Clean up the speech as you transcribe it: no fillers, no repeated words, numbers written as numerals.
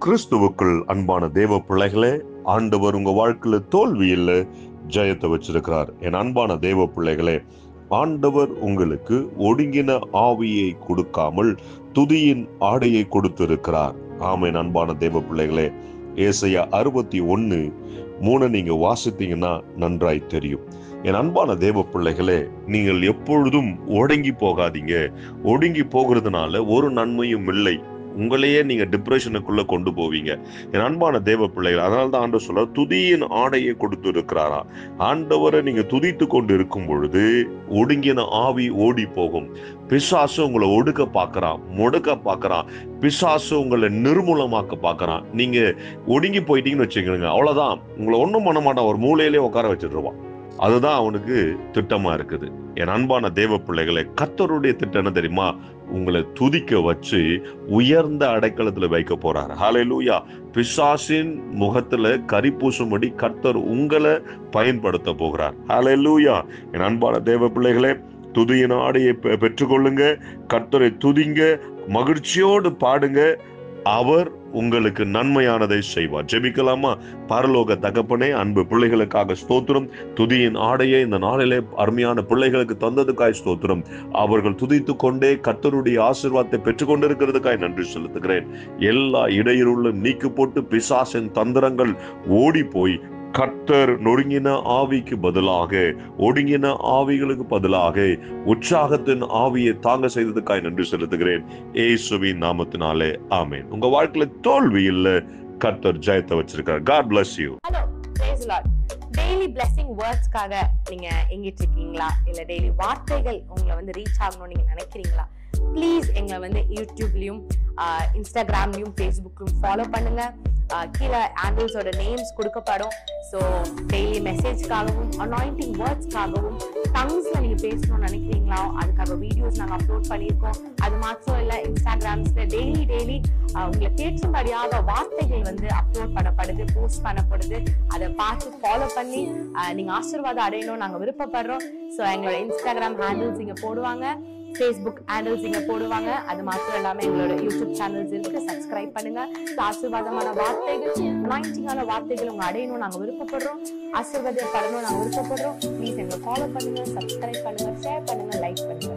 கிறிஸ்துவுக்குள் அன்பான தேவ பிள்ளைகளே, ஆண்டவர் உங்க வாழ்க்கையில தோல்வி இல்ல, ஜெயத்தை வச்சிருக்கிறார். என் அன்பான தேவ பிள்ளைகளே, ஆண்டவர் உங்களுக்கு ஒடுங்கின ஆவியை கொடுக்காமல் துதியின் ஆடையை கொடுத்திருக்கிறார். ஆமென். அன்பான தேவ பிள்ளைகளே, ஏசாயா 61:3 நீங்க வாசித்தீங்கன்னா நன்றாய் தெரியும். என் அன்பான தேவ பிள்ளைகளே, நீங்கள் எப்பொழுதும் ஒடுங்கி போகாதீங்க. ஒடுங்கி போகிறதுனால ஒரு நன்மையும் இல்லை. உங்களையே நீங்க டிப்ரெஷனுக்குள்ள கொண்டு போவீங்க. என் அன்பான தேவ பிள்ளைகள், அதனால தான் ஆண்டவர் சொல்ல துதியின் ஆடையை கொடுத்து இருக்கிறாரா. ஆண்டவரை நீங்க துதித்து கொண்டு இருக்கும் பொழுது ஒடுங்கின ஆவி ஓடி போகும். பிசாசு உங்களை ஒடுக்க பார்க்கறான், முடக்க பார்க்கறான். பிசாசு உங்களை நிர்மூலமாக்க பார்க்கறான். நீங்க ஒடுங்கி போயிட்டீங்கன்னு வச்சுக்கோங்க, அவ்வளவுதான். உங்களை ஒண்ணும் பண்ண மாட்டான், ஒரு மூலையிலே உட்கார வச்சிருவான். அதுதான் அவனுக்கு திட்டமா இருக்குது. என் அன்பான தேவ பிள்ளைகளை, கர்த்தருடைய திட்டம் என்ன தெரியுமா? உங்களை துதிக்க வச்சு உயர்ந்த அடைக்கலத்துல வைக்க போறாரு. ஹல்லேலூயா. பிசாசின் முகத்துல கரி பூசும்படி கர்த்தர் உங்களை பயன்படுத்த போகிறார். ஹல்லேலூயா. என் அன்பான தேவ பிள்ளைகளே, துதியின் ஆடையை பெற்றுக்கொள்ளுங்க. கர்த்தரை துதிங்க, மகிழ்ச்சியோடு பாடுங்க. அவர் உங்களுக்கு நன்மையானதை செய்வார். ஜெபிக்கலாமா? பரலோக தகப்பனே, அன்பு பிள்ளைகளுக்காக ஸ்தோத்திரம். துதியின் ஆடையை இந்த நாளிலே அருமையான பிள்ளைகளுக்கு தந்ததுக்காய் ஸ்தோத்திரம். அவர்கள் துதித்து கொண்டே கர்த்தருடைய ஆசீர்வாதத்தை பெற்றுக் கொண்டிருக்கிறதுக்காய் நன்றி செலுத்துகிறேன். எல்லா இடையூறுகளும் நீக்கி போட்டு பிசாசின் தந்திரங்கள் ஓடி போய் கர்த்தர் நொறுங்கின ஆவிக்கு பதிலாக, ஒடுங்கின ஆவிகளுக்கு பதிலாக உற்சாகத்தின் ஆவியை தாங்க செய்ததுக்காய் நன்றி செலுத்துகிறேன். இயேசுவின் நாமத்தினாலே ஆமென். உங்க வாழ்க்கையில தோல்வி இல்ல, கர்த்தர் ஜெயத்தை வச்சிருக்கார். God bless you. Hello, praise the Lord. Daily blessing wordsக்காக நீங்க எங்கிட்டு இருக்கீங்களா? இல்ல டெய்லி வார்த்தைகள் உங்களை ரீச் ஆகணும்னு நீங்க நினைக்கிறீங்களா? ப்ளீஸ் எங்களை யூடியூப்லயும் இன்ஸ்டாகிராம்லயும் ஃபேஸ்புக்லயும் ஃபாலோ பண்ணுங்க. கீழே ஆண்டில்ஸோட நேம்ஸ் கொடுக்கப்படும். ஸோ டெய்லி மெசேஜ்க்காகவும் அனாயிண்டிங் வேர்ட்ஸ்க்காகவும் டங்ஸ்ல நீங்க பேசணும்னு நினைக்கிறீங்களா? அதுக்காக வீடியோஸ் நாங்கள் அப்லோட் பண்ணியிருக்கோம். அது மாத்திரம் இல்லை, இன்ஸ்டாகிராம்ஸ்ல டெய்லி உங்களுக்கு கேட்கும்படியாக வார்த்தைகள் அப்லோட் பண்ணப்படுது, போஸ்ட் பண்ணப்படுது. அதை பார்த்து ஃபாலோ பண்ணி நீங்க ஆசீர்வாதம் அடையணும் நாங்கள் விருப்பப்படுறோம். ஸோ எங்களோட இன்ஸ்டாகிராம் ஹேண்டில்ஸ் இங்க போடுவாங்க, ஃபேஸ்புக் ஹேண்டில்ஸ் இங்க போடுவாங்க. அது மாத்திரம் இல்லாம எங்களோட யூடியூப் சேனல்ஸ் இருக்கு, சப்ஸ்கிரைப் பண்ணுங்க. ஆசீர்வாதமான வார்த்தைகள், அனாயிண்டிங்கான வார்த்தைகள் உங்க அடையணும் நாங்க விருப்பப்படுறோம். ஆசீர்வாதப்படணும் நாங்க விருப்பப்படுறோம். ப்ளீஸ் எங்களை ஃபாலோ பண்ணுங்க, சப்ஸ்கிரைப் பண்ணுங்க, ஷேர் பண்ணுங்க, லைக் பண்ணுங்க.